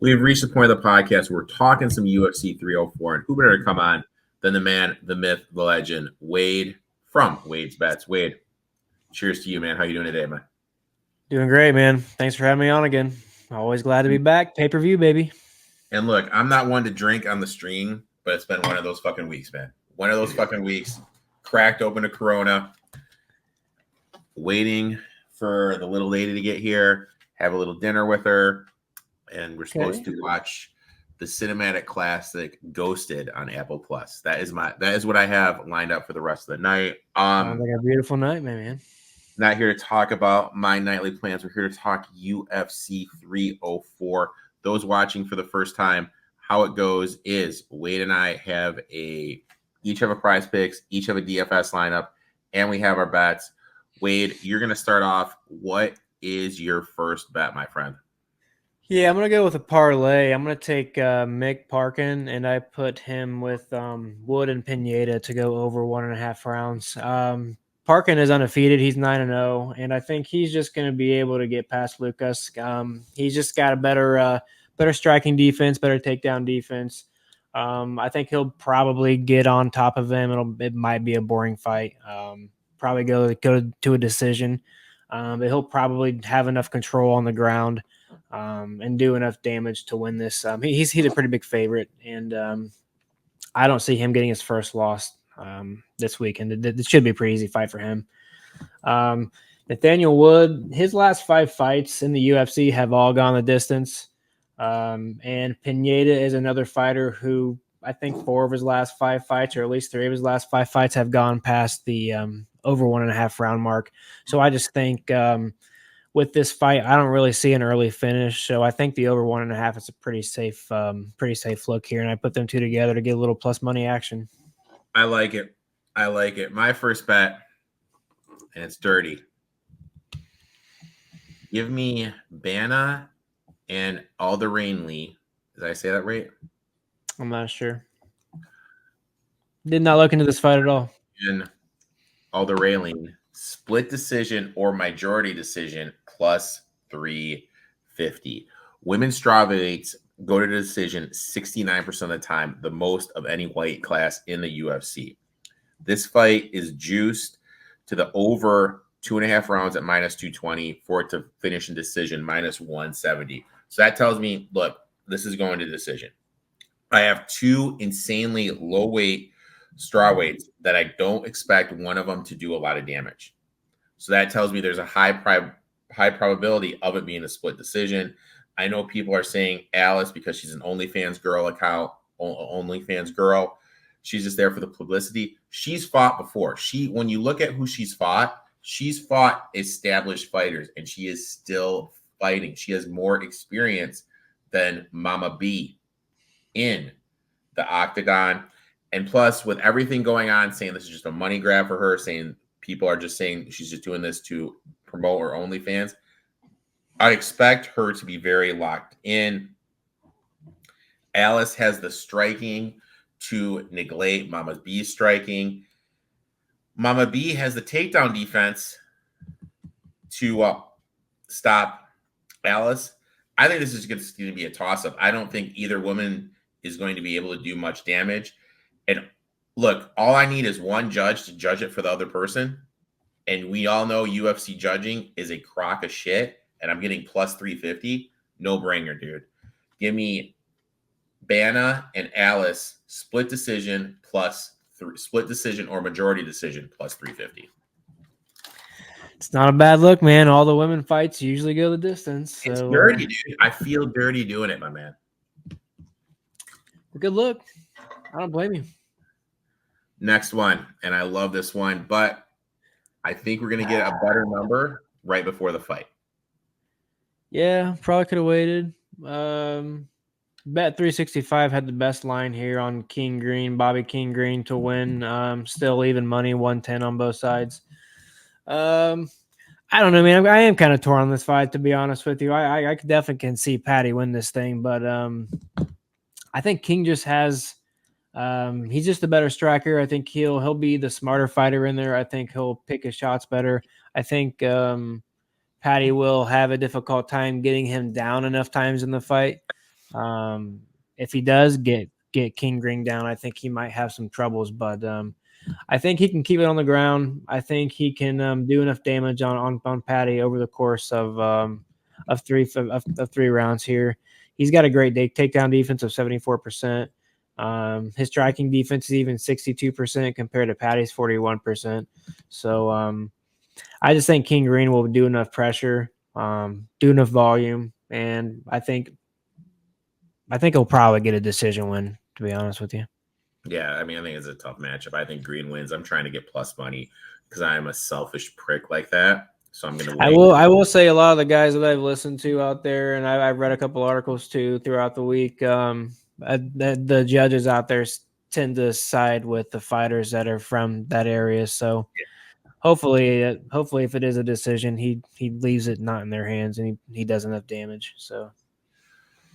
We've reached the point of the podcast where we're talking some UFC 304, and who better to come on than the man, the myth, the legend, Wade from Wade's Bets. Wade, cheers to you, man. How you doing today, man? Doing great, man. Thanks for having me on again. Always glad to be back. Pay-per-view, baby. And look, I'm not one to drink on the stream, but it's been one of those fucking weeks, man. One of those fucking weeks. Cracked open a Corona, waiting for the little lady to get here, have a little dinner with her, and we're supposed to watch the cinematic classic Ghosted on Apple Plus. That is what I have lined up for the rest of the night. Sounds like a beautiful night, man. Not here to talk about my nightly plans. We're here to talk UFC 304. Those watching for the first time, how it goes is Wade and I each have a PrizePicks, each have a DFS lineup, and we have our bets. Wade, you're going to start off. What is your first bet, my friend? Yeah, I'm going to go with a parlay. I'm going to take Mick Parkin, and I put him with Wood and Pineda to go over 1.5 rounds. Parkin is undefeated. He's 9-0, and I think he's just going to be able to get past Lucas. He's just got a better striking defense, better takedown defense. I think he'll probably get on top of him. It might be a boring fight. Probably go to a decision. But he'll probably have enough control on the ground and do enough damage to win this. He's a pretty big favorite, and I don't see him getting his first loss this weekend. It should be a pretty easy fight for him. Nathaniel Wood, his last 5 fights in the UFC have all gone the distance. And Pineda is another fighter who I think 4 of his last 5 fights, or at least 3 of his last 5 fights, have gone past the over 1.5 round mark. So I just think with this fight, I don't really see an early finish. So I think the over 1.5 is a pretty safe look here. And I put them two together to get a little plus money action. I like it. My first bet, and it's dirty. Give me Bana and Alderaan. Did I say that right? I'm not sure. Did not look into this fight at all. And Alderaan, split decision or majority decision plus 350. Women's strawweights go to decision 69% of the time, the most of any weight class in the UFC. This fight is juiced to the over 2.5 rounds at minus 220 for it to finish in decision minus 170. So that tells me, look, this is going to decision. I have 2 insanely low weight strawweights that I don't expect one of them to do a lot of damage. So that tells me there's a high probability of it being a split decision. I know people are saying Alice because she's an OnlyFans girl account, OnlyFans girl. She's just there for the publicity. She's fought before. When you look at who she's fought established fighters, and she is still fighting. She has more experience than Mama B in the octagon. And plus, with everything going on, saying this is just a money grab for her, saying people are just saying she's just doing this to promote her OnlyFans, I expect her to be very locked in. Alice has the striking to neglect Mama B's striking. Mama B has the takedown defense to stop Alice. I think this is going to be a toss-up. I don't think either woman is going to be able to do much damage. And look, all I need is one judge to judge it for the other person. And we all know UFC judging is a crock of shit. And I'm getting plus 350. No brainer, dude. Give me Bana and Alice split decision or majority decision plus 350. It's not a bad look, man. All the women fights usually go the distance. So, it's dirty, dude. I feel dirty doing it, my man. Good look. I don't blame you. Next one, and I love this one, but I think we're going to get a better number right before the fight. Yeah, probably could have waited. Bet 365 had the best line here on Bobby King Green to win. Still even money, 110 on both sides. I don't know, man. I am kind of torn on this fight, to be honest with you. I definitely can see Patty win this thing, but I think King just has he's just a better striker. I think he'll be the smarter fighter in there. I think he'll pick his shots better. I think Patty will have a difficult time getting him down enough times in the fight. If he does get King Ring down, I think he might have some troubles, but I think he can keep it on the ground. I think he can do enough damage on Patty over the course of three rounds here. He's got a great takedown defense of 74%. His striking defense is even 62% compared to Patty's 41%. So I just think King Green will do enough pressure, do enough volume, and I think he'll probably get a decision win, to be honest with you. Yeah, I mean, I think it's a tough matchup. I think Green wins. I'm trying to get plus money because I am a selfish prick like that. So I'm going to. I will say a lot of the guys that I've listened to out there, and I've read a couple articles too throughout the week. The judges out there tend to side with the fighters that are from that area. So hopefully, if it is a decision, he leaves it not in their hands, and he does enough damage. So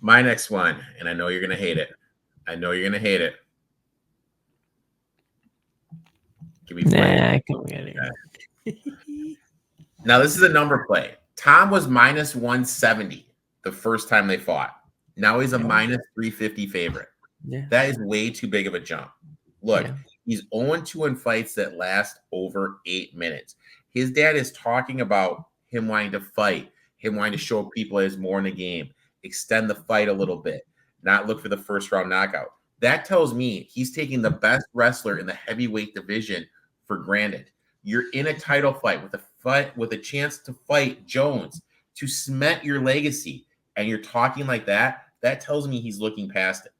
my next one, and I know you're going to hate it. Give me Blade. Come get it. Now, this is a number play. Tom was minus 170 the first time they fought. Now he's a minus 350 favorite. Yeah. That is way too big of a jump. Look, he's 0-2 in fights that last over 8 minutes. His dad is talking about him wanting to fight, him wanting to show people there's more in the game, extend the fight a little bit, not look for the first round knockout. That tells me he's taking the best wrestler in the heavyweight division for granted. You're in a title fight with a chance to fight Jones, to cement your legacy, and you're talking like that. That tells me he's looking past it.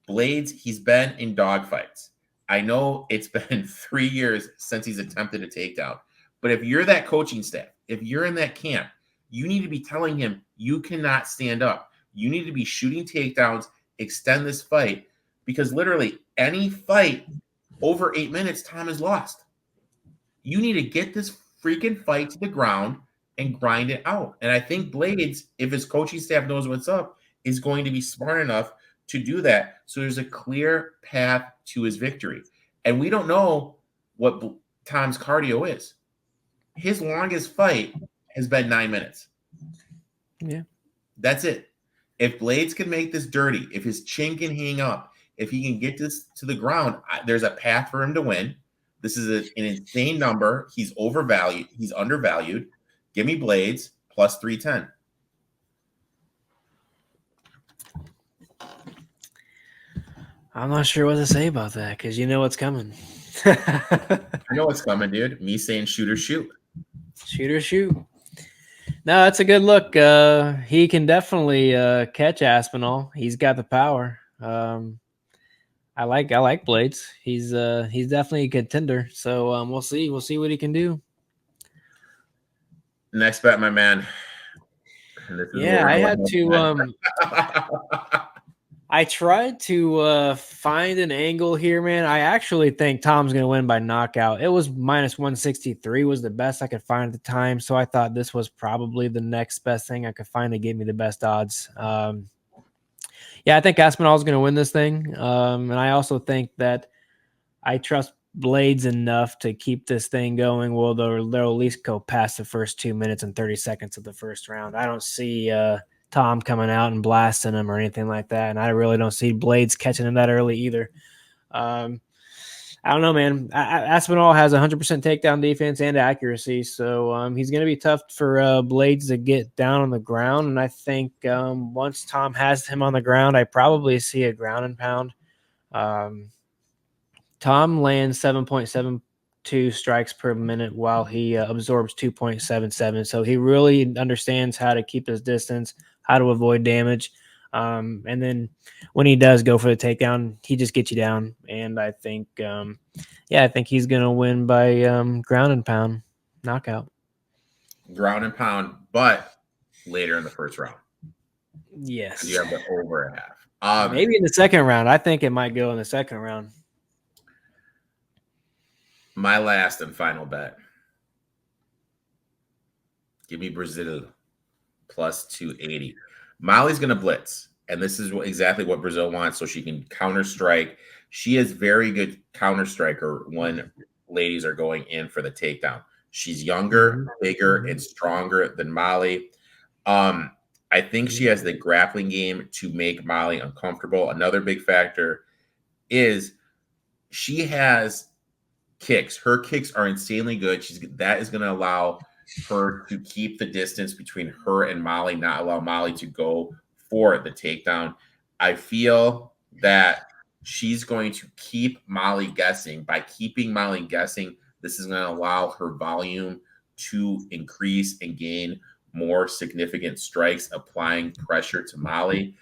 Blades, he's been in dogfights. I know it's been 3 years since he's attempted a takedown, but if you're that coaching staff, if you're in that camp, you need to be telling him you cannot stand up. You need to be shooting takedowns, extend this fight, because literally any fight over 8 minutes, Tom is lost. You need to get this freaking fight to the ground and grind it out. And I think Blades, if his coaching staff knows what's up, is going to be smart enough to do that. So there's a clear path to his victory. And we don't know what Tom's cardio is. His longest fight has been 9 minutes. Yeah. That's it. If Blades can make this dirty, if his chin can hang up, if he can get this to the ground, there's a path for him to win. This is an insane number. He's overvalued. He's undervalued. Give me Blades plus 310. I'm not sure what to say about that because you know what's coming. I know what's coming, dude. Me saying shoot or shoot. Shoot or shoot. No, that's a good look. He can definitely catch Aspinall. He's got the power. I like Blades. He's definitely a contender. So we'll see what he can do. Next bet, my man. Yeah, I had to. I tried to find an angle here, man. I actually think Tom's going to win by knockout. It was minus 163 was the best I could find at the time. So I thought this was probably the next best thing I could find to give me the best odds. Yeah, I think Aspinall is going to win this thing. And I also think that I trust Blades enough to keep this thing going. Well, they'll at least go past the first 2 minutes and 30 seconds of the first round. I don't see Tom coming out and blasting him or anything like that. And I really don't see Blades catching him that early either. I don't know, man. Aspinall has 100% takedown defense and accuracy. So he's going to be tough for Blades to get down on the ground. And I think once Tom has him on the ground, I probably see a ground and pound. Tom lands 7.72 strikes per minute while he absorbs 2.77. So he really understands how to keep his distance, how to avoid damage. And then when he does go for the takedown, he just gets you down. And I think, I think he's going to win by ground and pound knockout. Ground and pound, but later in the first round. Yes. You have the over a half. Maybe in the second round. I think it might go in the second round. My last and final bet. Give me Brazil plus 280. Molly's going to blitz, and this is exactly what Brazil wants, so she can counter strike. She is very good counter striker when ladies are going in for the takedown. She's younger, bigger, and stronger than Molly. I I think she has the grappling game to make Molly uncomfortable. Another big factor is she has kicks. Her kicks are insanely good. That is going to allow her to keep the distance between her and Molly, not allow Molly to go for the takedown. I feel that she's going to keep Molly guessing. By keeping Molly guessing, this is going to allow her volume to increase and gain more significant strikes, applying pressure to Molly.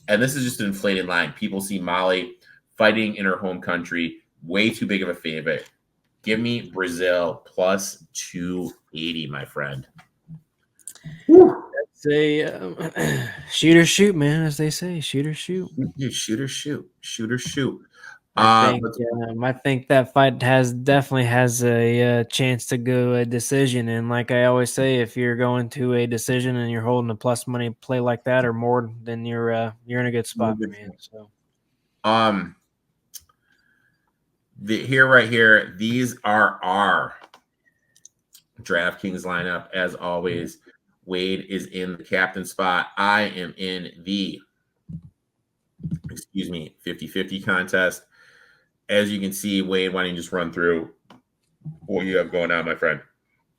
And this is just an inflated line. People see Molly fighting in her home country, way too big of a favorite. Give me Brazil plus 280, my friend. That's a shoot or shoot, man, as they say. Shoot or shoot. Shoot or shoot. Shoot or shoot. I think that fight definitely has a chance to go a decision. And like I always say, if you're going to a decision and you're holding a plus money play like that or more, then you're in a good spot, man. So right here, these are our DraftKings lineup. As always, Wade is in the captain spot. I am in the 50-50 contest. As you can see, Wade, why don't you just run through what you have going on, my friend?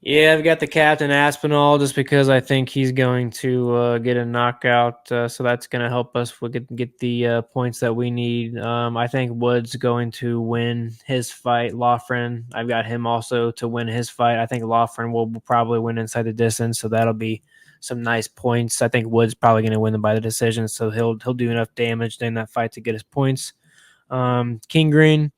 Yeah, I've got the captain Aspinall just because I think he's going to get a knockout. So that's going to help us get the points that we need. I think Wood's going to win his fight. Loughran, I've got him also to win his fight. I think Loughran will probably win inside the distance, so that'll be some nice points. I think Wood's probably going to win them by the decision, so he'll do enough damage in that fight to get his points. King Green,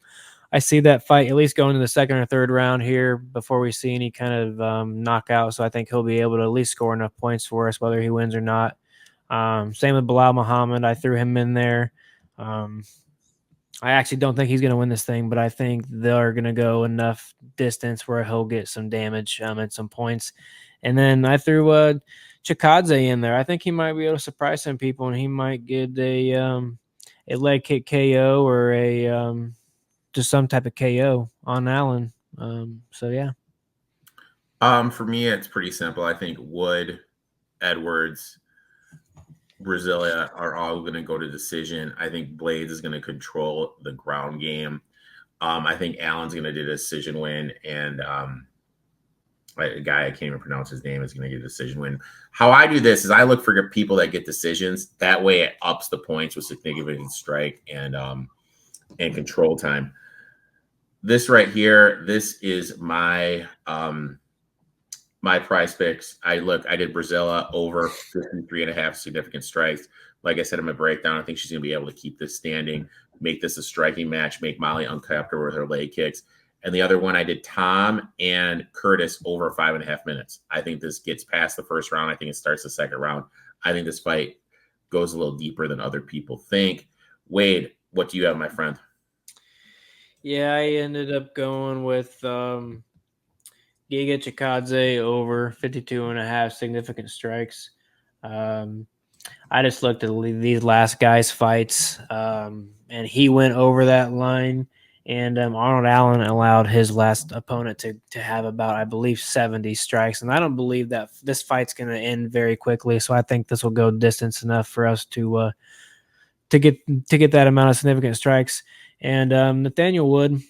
I see that fight at least going to the second or third round here before we see any kind of knockout. So I think he'll be able to at least score enough points for us, whether he wins or not. Same with Bilal Muhammad. I threw him in there. I actually don't think he's going to win this thing, but I think they're going to go enough distance where he'll get some damage and some points. And then I threw Chikadze in there. I think he might be able to surprise some people, and he might get a leg kick KO or just some type of KO on Allen. So yeah. For me, it's pretty simple. I think Wood, Edwards, Brasilia are all going to go to decision. I think Blades is going to control the ground game. I think Allen's going to do a decision win, and a guy I can't even pronounce his name is going to get a decision win. How I do this is I look for people that get decisions. That way, it ups the points with significant strike and control time. This right here, this is my my PrizePicks. I did Brazilla over 53.5 significant strikes. Like I said in my breakdown, I think she's going to be able to keep this standing, make this a striking match, make Molly uncomfortable with her leg kicks. And the other one, I did Tom and Curtis over 5.5 minutes. I think this gets past the first round. I think it starts the second round. I think this fight goes a little deeper than other people think. Wade, what do you have, my friend? Yeah, I ended up going with Giga Chikadze over 52.5 significant strikes. I just looked at these last guys' fights, and he went over that line. And Arnold Allen allowed his last opponent to have about, I believe, 70 strikes. And I don't believe that this fight's going to end very quickly. So I think this will go distance enough for us to get that amount of significant strikes. And Nathaniel Wood,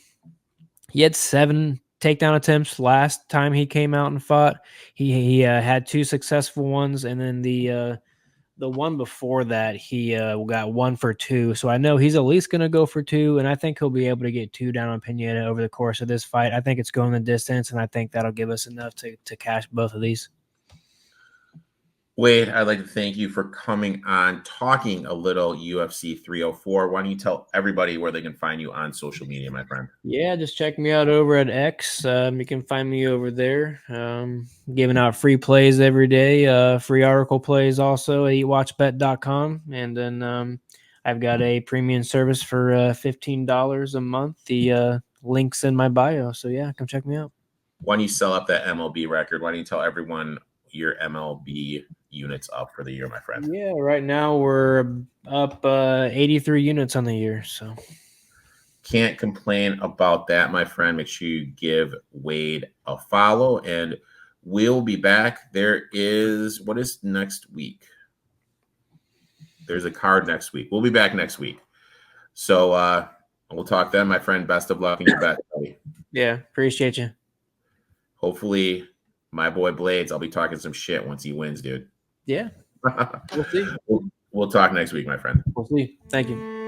he had 7 takedown attempts last time he came out and fought. He had 2 successful ones, and then the one before that, he got 1 for 2. So I know he's at least going to go for 2, and I think he'll be able to get 2 down on Pineda over the course of this fight. I think it's going the distance, and I think that'll give us enough to cash both of these. Wade, I'd like to thank you for coming on, talking a little UFC 304. Why don't you tell everybody where they can find you on social media, my friend? Yeah, just check me out over at X. You can find me over there, giving out free plays every day, free article plays also at eatwatchbet.com. And then I've got a premium service for $15 a month. The link's in my bio. So, yeah, come check me out. Why don't you sell up that MLB record? Why don't you tell everyone your MLB units up for the year, my friend? Yeah, right now we're up 83 units on the year. So can't complain about that, my friend. Make sure you give Wade a follow, and we'll be back. What is next week? There's a card next week. We'll be back next week. So we'll talk then, my friend. Best of luck in your bet, buddy. Yeah, appreciate you. Hopefully, my boy Blades, I'll be talking some shit once he wins, dude. Yeah. We'll see. We'll talk next week, my friend. We'll see. Thank you.